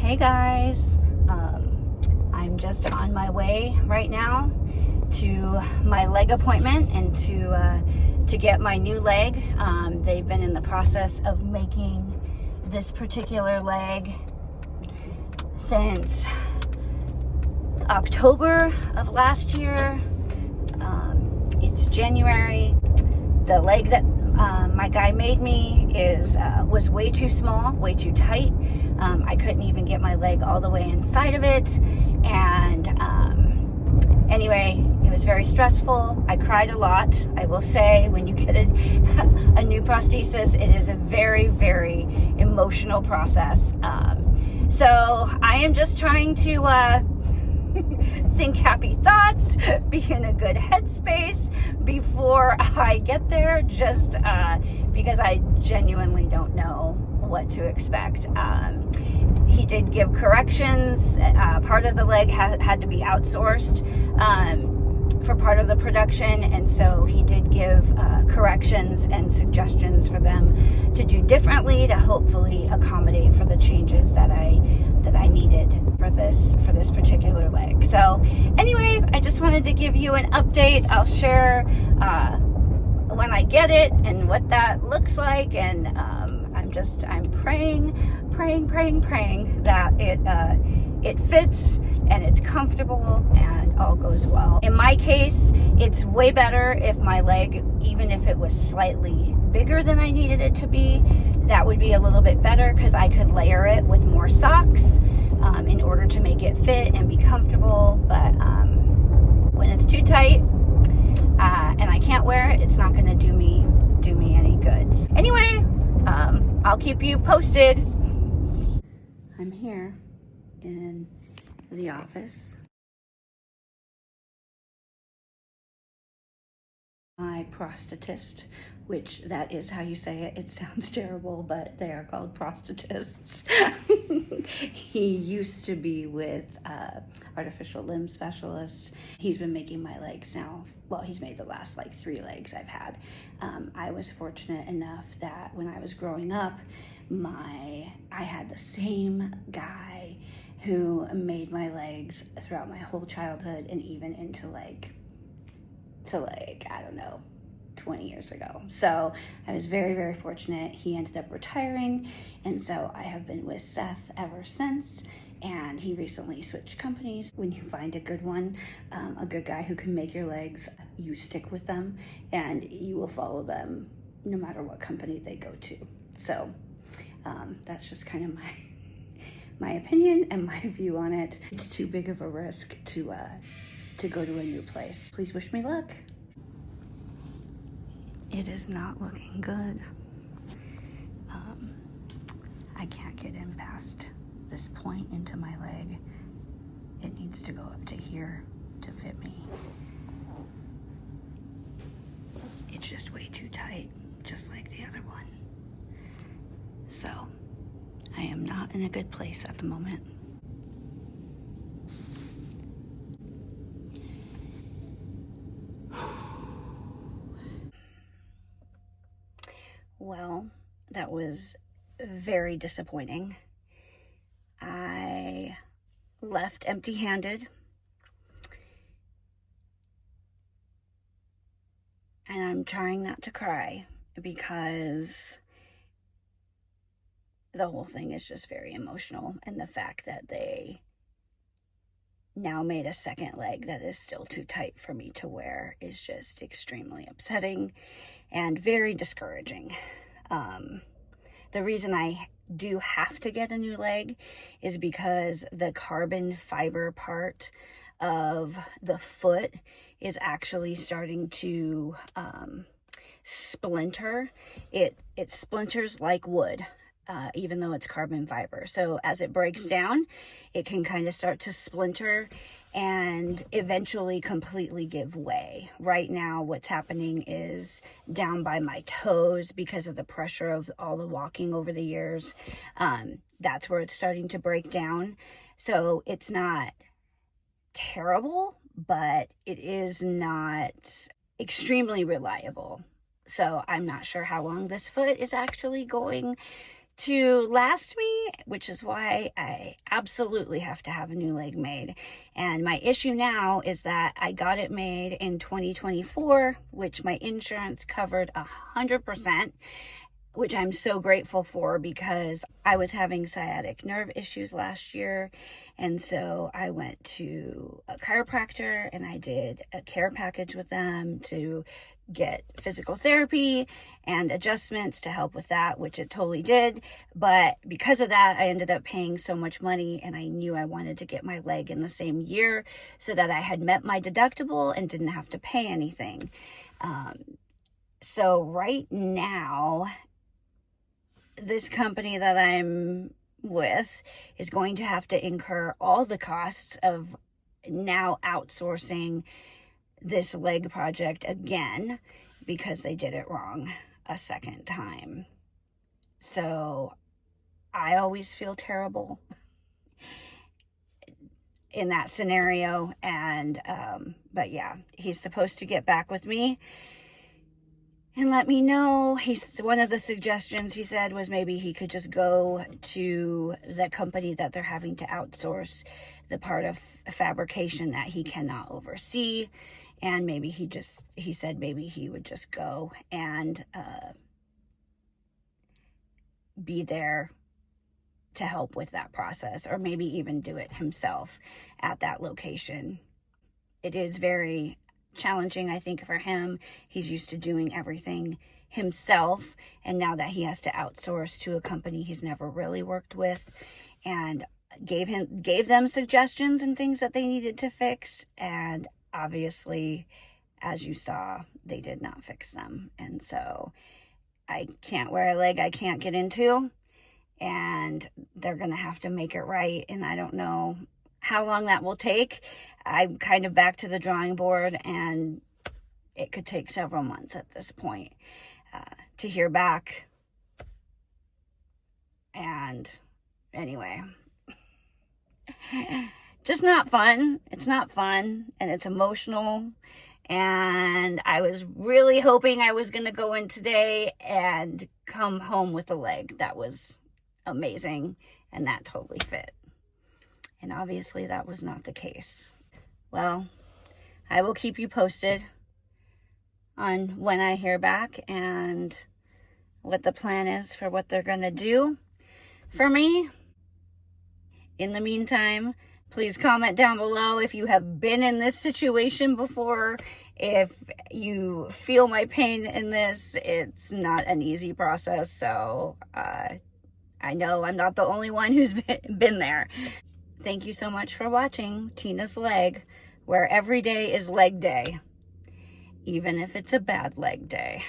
Hey guys, I'm just on my way right now to my leg appointment and to get my new leg. They've been in the process of making this particular leg since October of last year. It's January. The leg that my guy made me was way too small, way too tight. I couldn't even get my leg all the way inside of it. And anyway, it was very stressful. I cried a lot. I will say, when you get a new prosthesis, it is a very, very emotional process. So I am just trying to think happy thoughts, be in a good headspace before I get there, just because I genuinely don't know what to expect. He did give corrections. Part of the leg had to be outsourced for part of the production, and so he did give corrections and suggestions for them to do differently to hopefully accommodate for the changes that I needed for this particular leg. So anyway, I just wanted to give you an update. I'll share when I get it and what that looks like, and I'm praying that it fits and it's comfortable and all goes well. In my case, it's way better if my leg, even if it was slightly bigger than I needed it to be, that would be a little bit better because I could layer it with more socks in order to make it fit and be comfortable. But when it's too tight and I can't wear it, it's not going to do me any good. Anyway, I'll keep you posted. I'm here in the office. My prosthetist, which that is how you say it. It sounds terrible, but they are called prosthetists. He used to be with artificial limb specialists. He's been making my legs now. Well, he's made the last 3 legs I've had. I was fortunate enough that when I was growing up, I had the same guy who made my legs throughout my whole childhood and even into I don't know, 20 years ago. So I was very, very fortunate. He ended up retiring, and so I have been with Seth ever since. And he recently switched companies. When you find a good one, a good guy who can make your legs, you stick with them and you will follow them no matter what company they go to. So that's just kind of my opinion and my view on it. It's too big of a risk to go to a new place. Please wish me luck. It is not looking good. I can't get in past this point into my leg. It needs to go up to here to fit me. It's just way too tight, just like the other one. So I am not in a good place at the moment. Well, that was very disappointing. I left empty-handed, and I'm trying not to cry because the whole thing is just very emotional, and the fact that they now made a second leg that is still too tight for me to wear is just extremely upsetting and very discouraging. The reason I do have to get a new leg is because the carbon fiber part of the foot is actually starting to splinter. It splinters like wood, even though it's carbon fiber. So as it breaks down, it can kind of start to splinter and eventually completely give way. Right now, what's happening is down by my toes, because of the pressure of all the walking over the years, that's where it's starting to break down. So it's not terrible, but it is not extremely reliable. So I'm not sure how long this foot is actually going to last me, which is why I absolutely have to have a new leg made. And my issue now is that I got it made in 2024, which my insurance covered 100%, which I'm so grateful for because I was having sciatic nerve issues last year. And so I went to a chiropractor and I did a care package with them to get physical therapy and adjustments to help with that, which it totally did. But because of that, I ended up paying so much money, and I knew I wanted to get my leg in the same year so that I had met my deductible and didn't have to pay anything. So right now, this company that I'm with is going to have to incur all the costs of now outsourcing this leg project again because they did it wrong a second time. So I always feel terrible in that scenario. And but yeah, he's supposed to get back with me and let me know. One of the suggestions he said was maybe he could just go to the company that they're having to outsource the part of fabrication that he cannot oversee. And maybe he said maybe he would just go and be there to help with that process, or maybe even do it himself at that location. It is very challenging, I think, for him. He's used to doing everything himself, and now that he has to outsource to a company he's never really worked with, and gave them suggestions and things that they needed to fix, and obviously, as you saw, they did not fix them. And so I can't wear a leg I can't get into, and they're gonna have to make it right, and I don't know how long that will take. I'm kind of back to the drawing board, and it could take several months at this point to hear back. And anyway, just not fun. It's not fun, and it's emotional. And I was really hoping I was going to go in today and come home with a leg that was amazing and that totally fit. And obviously that was not the case. Well, I will keep you posted on when I hear back and what the plan is for what they're going to do for me. In the meantime, please comment down below if you have been in this situation before. If you feel my pain in this, it's not an easy process. So I know I'm not the only one who's been there. Thank you so much for watching Tina's Leg, where every day is leg day, even if it's a bad leg day.